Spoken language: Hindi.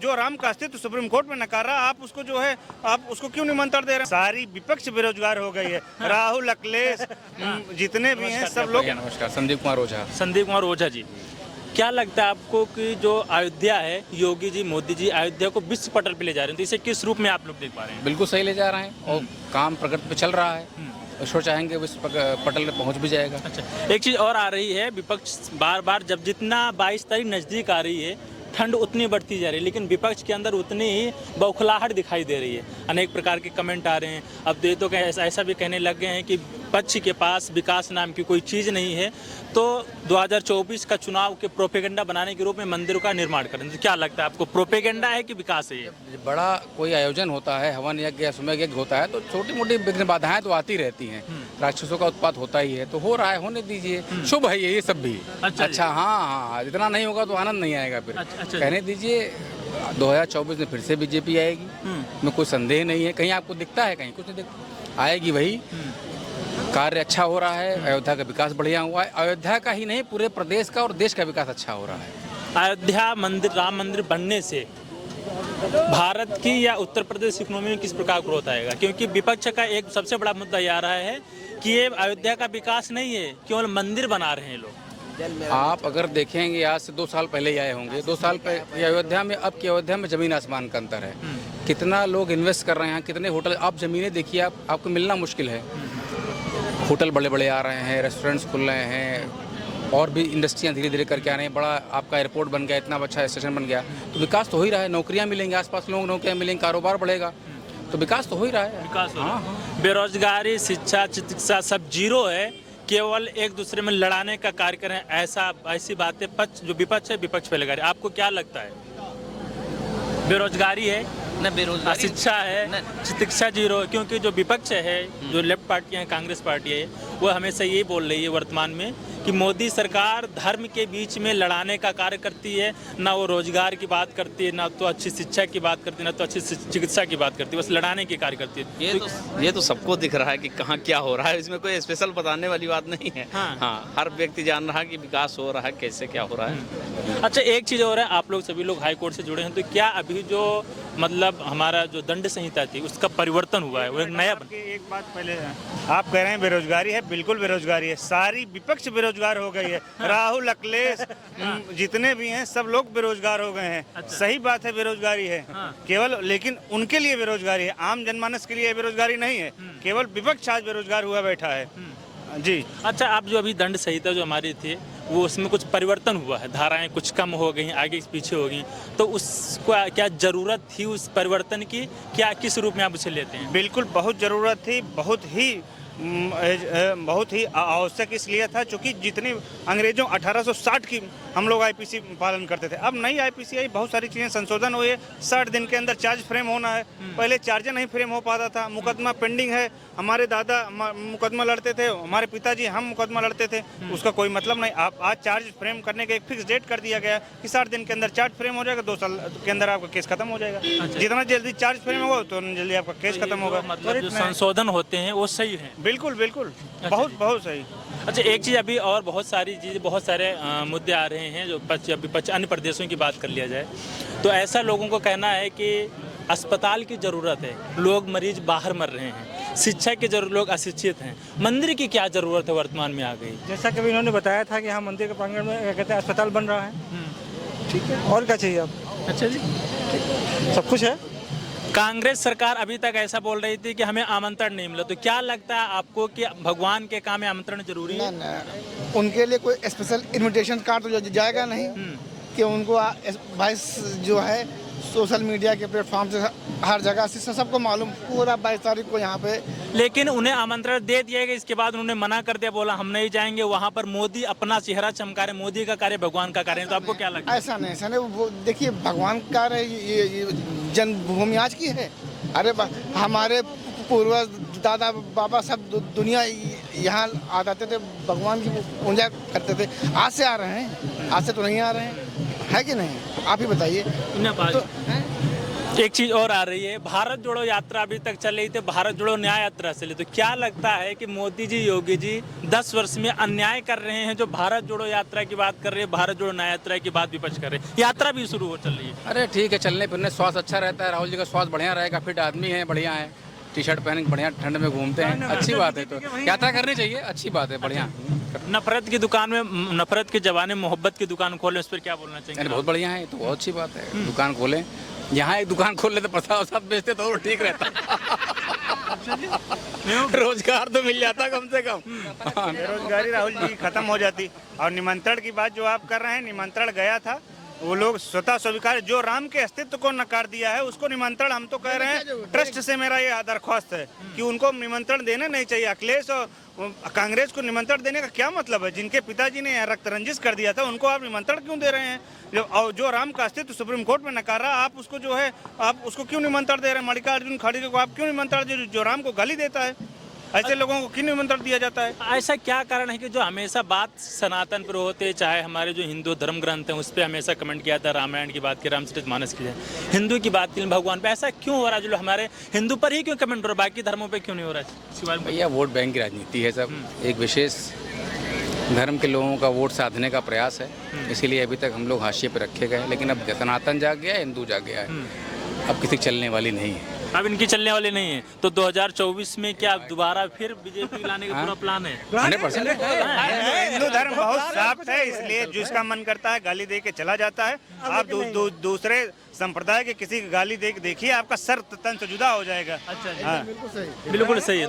जो राम का अस्तित्व सुप्रीम कोर्ट में नकारा, आप उसको जो है आप उसको क्यों निमंत्रण दे रहे हैं? सारी विपक्ष बेरोजगार हो गई है। राहुल, अखिलेश, जितने भी हैं सब लोग। नमस्कार, संदीप कुमार ओझा। संदीप कुमार ओझा जी, क्या लगता है आपको कि जो अयोध्या है, योगी जी, मोदी जी अयोध्या को विश्व पटल पे ले जा रहे हैं, तो इसे किस रूप में आप लोग देख पा रहे हैं? बिल्कुल सही ले जा रहे हैं और काम प्रगति पे चल रहा है। ईश्वर चाहेंगे विश्व पटल पे पहुंच भी जाएगा। अच्छा, एक चीज़ और आ रही है, विपक्ष बार बार जब जितना 22 तारीख नज़दीक आ रही है, ठंड उतनी बढ़ती जा रही है, लेकिन विपक्ष के अंदर उतनी ही बौखलाहट दिखाई दे रही है। अनेक प्रकार के कमेंट आ रहे हैं। अब ये तो ऐसा भी कहने लग गए हैं कि विपक्ष के पास विकास नाम की कोई चीज़ नहीं है, तो 2024 का चुनाव के प्रोपेगेंडा बनाने के रूप में मंदिरों का निर्माण करें। तो क्या लगता है आपको, प्रोपेगेंडा है कि विकास है? ये बड़ा कोई आयोजन होता है, हवन यज्ञ या सुमेध यज्ञ होता है, तो छोटी मोटी विघ्न बाधाएं तो आती रहती हैं। राक्षसों का उत्पात होता ही है, तो हो रहा है, होने दीजिए। शुभ है ये सब भी। अच्छा, हाँ, इतना नहीं होगा तो आनंद नहीं आएगा फिर। अच्छा, कहने दीजिए, 2024 में फिर से बीजेपी आएगी, में कोई संदेह नहीं है। कहीं आपको दिखता है, कहीं कुछ नहीं दिखता, आएगी वही। कार्य अच्छा हो रहा है, अयोध्या का विकास बढ़िया हुआ है। अयोध्या का ही नहीं, पूरे प्रदेश का और देश का विकास अच्छा हो रहा है। अयोध्या मंदिर, राम मंदिर बनने से भारत की या उत्तर प्रदेश इकोनॉमी में किस प्रकार ग्रोथ आएगा? क्योंकि विपक्ष का एक सबसे बड़ा मुद्दा ये आ रहा है कि ये अयोध्या का विकास नहीं है, केवल मंदिर बना रहे हैं लोग। आप अगर देखेंगे, आज से 2 साल पहले ही आए होंगे, 2 साल पहले अयोध्या में, अब की अयोध्या में जमीन आसमान का अंतर है। कितना लोग इन्वेस्ट कर रहे हैं, कितने होटल, आप जमीनें देखिए, आपको मिलना मुश्किल है। होटल बड़े बड़े आ रहे हैं, रेस्टोरेंट्स खुल रहे हैं, और भी इंडस्ट्रियाँ धीरे धीरे करके आ रही हैं। बड़ा आपका एयरपोर्ट बन गया, इतना अच्छा स्टेशन बन गया, तो विकास तो हो ही रहा है। नौकरियाँ मिलेंगी, आसपास लोगों को नौकरियाँ मिलेंगी, कारोबार बढ़ेगा, तो विकास तो हो ही रहा है। विकास हाँ। बेरोजगारी, शिक्षा, चिकित्सा सब जीरो है, केवल एक दूसरे में लड़ाने का कार्य करें, ऐसी बातें जो विपक्ष है, विपक्ष पे लगा रहे। आपको क्या लगता है? बेरोजगारी है न, बेरोजगारी, शिक्षा है, चिकित्सा जीरो है, क्योंकि जो विपक्ष है, जो लेफ्ट पार्टियां हैं, कांग्रेस पार्टी है, वो हमेशा यही बोल रही है वर्तमान में कि मोदी सरकार धर्म के बीच में लड़ाने का कार्य करती है। ना वो रोजगार की बात करती है, ना तो अच्छी शिक्षा की बात करती है, ना तो अच्छी चिकित्सा की बात करती है, बस लड़ाने की कार्य करती है। ये तो सबको दिख रहा है कि कहाँ क्या हो रहा है, इसमें कोई स्पेशल बताने वाली बात नहीं है। हाँ, हर व्यक्ति जान रहा है कि विकास हो रहा है, कैसे क्या हो रहा है। अच्छा, एक चीज़ और है, आप लोग सभी लोग हाई कोर्ट से जुड़े हैं, तो क्या अभी जो मतलब हमारा जो दंड संहिता थी उसका परिवर्तन हुआ है, वो एक नया एक बात पहले, आप कह रहे हैं बेरोजगारी है, बिल्कुल बेरोजगारी है। सारी विपक्ष बेरोजगार हो गई है। राहुल, अखिलेश, जितने भी हैं सब लोग बेरोजगार हो गए हैं। अच्छा। सही बात है, बेरोजगारी है केवल, लेकिन उनके लिए बेरोजगारी है, आम जनमानस के लिए बेरोजगारी नहीं है। केवल विपक्ष आज बेरोजगार हुआ बैठा है जी। अच्छा, आप जो अभी दंड संहिता जो हमारी थी, वो उसमें कुछ परिवर्तन हुआ है, धाराएं कुछ कम हो गई, आगे पीछे हो गई, तो उसको क्या जरूरत थी उस परिवर्तन की? क्या किस रूप में आप उसे लेते हैं? बिल्कुल बहुत ज़रूरत थी, बहुत ही आवश्यक इसलिए था क्योंकि जितनी अंग्रेजों 1860 की हम लोग आईपीसी पालन करते थे, अब नई आईपीसी आई, बहुत सारी चीज़ें संशोधन हुए। 60 दिन के अंदर चार्ज फ्रेम होना है, पहले चार्ज नहीं फ्रेम हो पाता था। मुकदमा पेंडिंग है, हमारे दादा मुकदमा लड़ते थे, हमारे पिताजी हम मुकदमा लड़ते थे, उसका कोई मतलब नहीं। आप आज चार्ज फ्रेम करने का एक फिक्स डेट कर दिया गया कि 60 दिन के अंदर चार्ज फ्रेम हो जाएगा, 2 साल के अंदर आपका केस खत्म हो जाएगा। जितना जल्दी चार्ज फ्रेम होगा तो जल्दी आपका केस खत्म होगा। मतलब जो संशोधन होते हैं वो सही है? बिल्कुल बिल्कुल, बहुत सही। अच्छा, एक चीज़ अभी और बहुत सारी चीज़ें, बहुत सारे मुद्दे आ रहे हैं जो अन्य प्रदेशों की बात कर लिया जाए तो ऐसा लोगों को कहना है कि अस्पताल की ज़रूरत है, लोग मरीज बाहर मर रहे हैं, शिक्षा की जरूरत, लोग अशिक्षित हैं, मंदिर की क्या ज़रूरत है वर्तमान में आ गई? जैसा कि इन्होंने बताया था कि हाँ, मंदिर के प्रांगण में क्या कहते हैं अस्पताल बन रहा है, ठीक है, और क्या चाहिए अब? अच्छा जी, सब कुछ है। कांग्रेस सरकार अभी तक ऐसा बोल रही थी कि हमें आमंत्रण नहीं मिला, तो क्या लगता है आपको कि भगवान के काम में आमंत्रण जरूरी है? ना, उनके लिए कोई स्पेशल इनविटेशन कार्ड तो जाएगा नहीं कि उनको भाई जो है सोशल मीडिया के प्लेटफॉर्म से हर जगह से सबको मालूम, पूरा 22 तारीख को यहाँ पे। लेकिन उन्हें आमंत्रण दे दिया गया, इसके बाद उन्होंने मना कर दिया, बोला हम नहीं जाएंगे वहाँ पर। मोदी अपना चेहरा चमका रहे, मोदी का कार्य भगवान का कार्य, तो आपको क्या लगता है? ऐसा नहीं, वो देखिए, भगवान का कार्य ये जन्मभूमि आज की है। अरे हमारे पूर्वज दादा बाबा सब दुनिया यहाँ आ जाते थे, भगवान की पूजा करते थे। आज से आ रहे हैं, आज से तो नहीं आ रहे हैं, है कि नहीं? आप ही बताइए। एक चीज और आ रही है, भारत जोड़ो यात्रा अभी तक चल रही थी, भारत जोड़ो न्याय यात्रा चली, तो क्या लगता है कि मोदी जी, योगी जी 10 वर्ष में अन्याय कर रहे हैं जो भारत जोड़ो यात्रा की बात कर रहे हैं, भारत जोड़ो न्याय यात्रा की बात विपक्ष कर रहे हैं, यात्रा भी शुरू हो चल रही है। अरे ठीक है, चलने फिरने स्वास्थ्य अच्छा रहता है, राहुल जी का स्वास्थ्य बढ़िया रहेगा, फिट आदमी है, बढ़िया है, टी शर्ट पहन के बढ़िया ठंड में घूमते हैं, अच्छी बात है, तो यात्रा करनी चाहिए, अच्छी बात है, बढ़िया। नफरत की दुकान में, नफरत के जमाने में मोहब्बत की दुकान खोले, उस पर क्या बोलना चाहिए? अरे बहुत बढ़िया है, तो बहुत अच्छी बात है, दुकान खोलें, यहाँ एक दुकान खोल लेते, प्रसाद वसाद बेचते तो और ठीक रहता। रोजगार तो मिल जाता कम से कम। बेरोजगारी राहुल जी खत्म हो जाती। और निमंत्रण की बात जो आप कर रहे हैं, निमंत्रण गया था, वो लोग स्वतः स्वीकार, जो राम के अस्तित्व को नकार दिया है उसको निमंत्रण, हम तो कह रहे हैं ट्रस्ट से मेरा ये दरख्वास्त है कि उनको निमंत्रण देना नहीं चाहिए। अखिलेश और कांग्रेस को निमंत्रण देने का क्या मतलब है? जिनके पिताजी ने रक्त रंजिश कर दिया था उनको आप निमंत्रण क्यों दे रहे हैं? जो राम का अस्तित्व सुप्रीम कोर्ट में नकारा, आप उसको जो है आप उसको क्यों निमंत्रण दे रहे हैं? मल्लिकार्जुन खड़गे को आप क्यों निमंत्रण, जो राम को गाली देता है, ऐसे लोगों को क्यों निमंत्रण दिया जाता है? ऐसा क्या कारण है कि जो हमेशा बात सनातन पर होते, चाहे हमारे जो हिंदू धर्म ग्रंथ हैं उस पर हमेशा कमेंट किया था, रामायण की बात की, रामचरितमानस की जाए, हिंदू की बात की, भगवान पे ऐसा क्यों हो रहा है? जो हमारे हिंदू पर ही क्यों कमेंट हो रहा है, बाकी धर्मों पे क्यों नहीं हो रहा है? भैया वोट बैंक की राजनीति है सब, एक विशेष धर्म के लोगों का वोट साधने का प्रयास है, इसीलिए अभी तक हम लोग हाशिए पे रखे गए हैं, लेकिन अब सनातन जाग गया है, हिंदू जाग गया है, अब किसी चलने वाली नहीं है, अब इनकी चलने वाली नहीं है। तो 2024 में क्या दोबारा फिर बीजेपी लाने का पूरा प्लान है? 100%। हिंदू धर्म बहुत साफ है, इसलिए जिसका मन करता है गाली दे के चला जाता है। आप दूसरे संप्रदाय के किसी की गाली देखिए, आपका सर तन से जुदा हो जाएगा। अच्छा, बिल्कुल सही है।